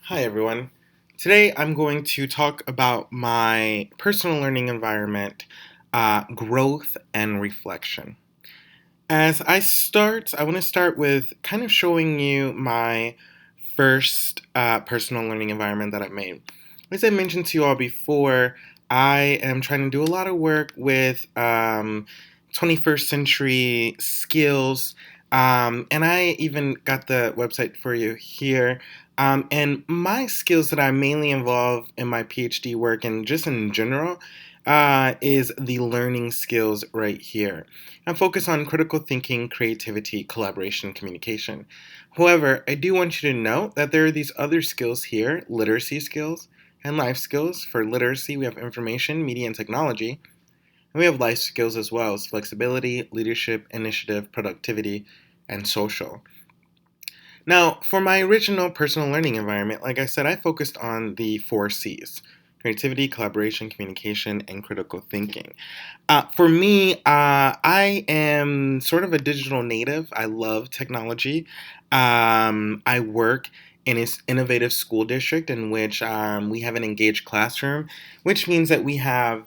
Hi, everyone. Today I'm going to talk about my personal learning environment, growth, and reflection. As I want to start with kind of showing you my first personal learning environment that I made. As I mentioned to you all before, I am trying to do a lot of work with 21st century skills, and I even got the website for you here. And my skills that I mainly involve in my PhD work and just in general is the learning skills right here. I focus on critical thinking, creativity, collaboration, communication. However, I do want you to note that there are these other skills here, literacy skills and life skills. For literacy, we have information, media, and technology. And we have life skills as well as flexibility, leadership, initiative, productivity, and social. Now, for my original personal learning environment, like I said, I focused on the four C's: creativity, collaboration, communication, and critical thinking. For me, I am sort of a digital native. I love technology. I work in an innovative school district in which we have an engaged classroom, which means that we have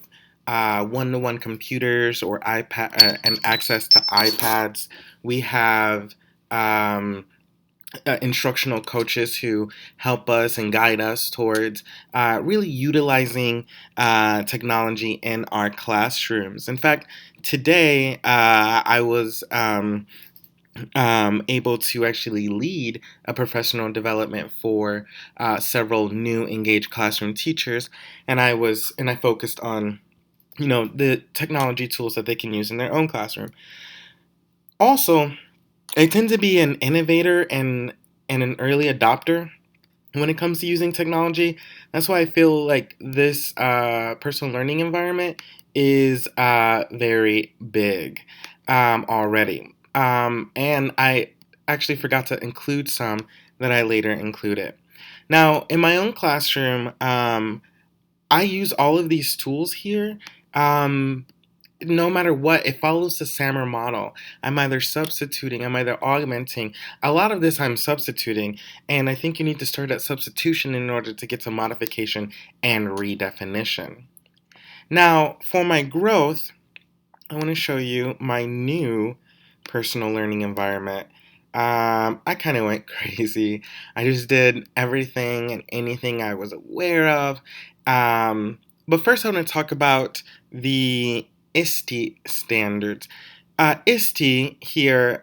one-to-one computers or iPad and access to iPads. We have instructional coaches who help us and guide us towards really utilizing technology in our classrooms. In fact, today I was able to actually lead a professional development for several new engaged classroom teachers, and I focused on the technology tools that they can use in their own classroom. Also, I tend to be an innovator and an early adopter when it comes to using technology. That's why I feel like this personal learning environment is very big already. And I actually forgot to include some that I later included. Now, in my own classroom, I use all of these tools here. Um, no matter what, it follows the SAMR model. I'm either substituting, I'm either augmenting. A lot of this I'm substituting, and I think you need to start at substitution in order to get to modification and redefinition. Now, for my growth, I want to show you my new personal learning environment. I kind of went crazy. I just did everything and anything I was aware of. But first, I want to talk about the ISTE standards. ISTE here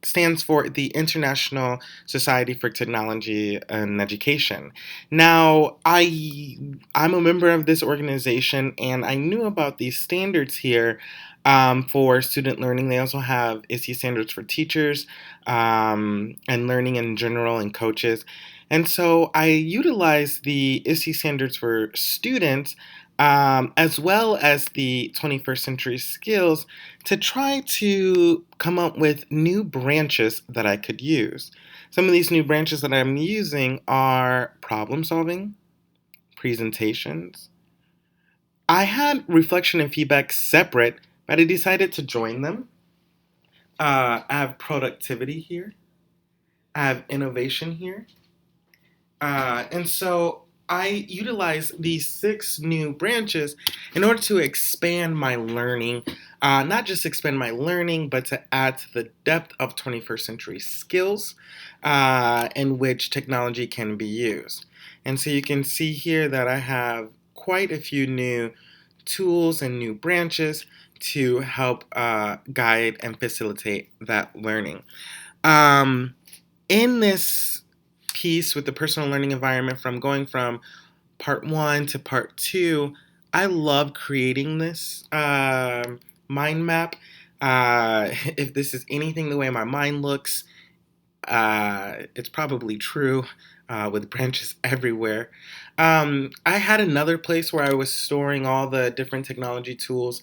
stands for the International Society for Technology and Education. Now, I'm a member of this organization, and I knew about these standards here for student learning. They also have ISTE standards for teachers and learning in general and coaches. And so I utilize the ISTE standards for students as well as the 21st century skills to try to come up with new branches that I could use. Some of these new branches that I'm using are problem solving, presentations. I had reflection and feedback separate, but I decided to join them. I have productivity here, I have innovation here. And so I utilize these six new branches in order to expand my learning, not just expand my learning, but to add to the depth of 21st century skills in which technology can be used. And so you can see here that I have quite a few new tools and new branches to help guide and facilitate that learning. Um, in this piece with the personal learning environment, from going from part one to part two, I love creating this mind map. If this is anything the way my mind looks, it's probably true with branches everywhere. I had another place where I was storing all the different technology tools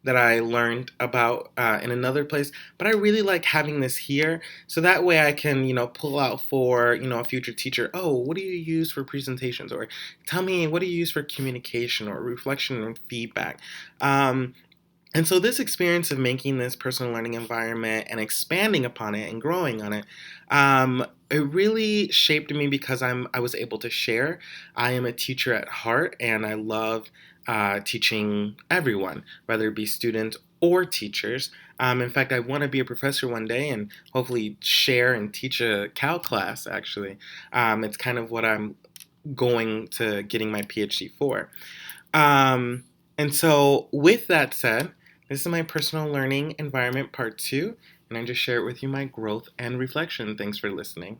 that I learned about in another place, but I really like having this here, so that way I can, pull out for, a future teacher. Oh, what do you use for presentations? Or tell me, what do you use for communication or reflection and feedback? And so this experience of making this personal learning environment and expanding upon it and growing on it It really shaped me because I was able to share. I am a teacher at heart, and I love teaching everyone, whether it be students or teachers. In fact, I want to be a professor one day and hopefully share and teach a Cal class. Actually, it's kind of what I'm going to getting my PhD for. Um, and so, with that said, this is my personal learning environment part two, and I just share it with you my growth and reflection. Thanks for listening.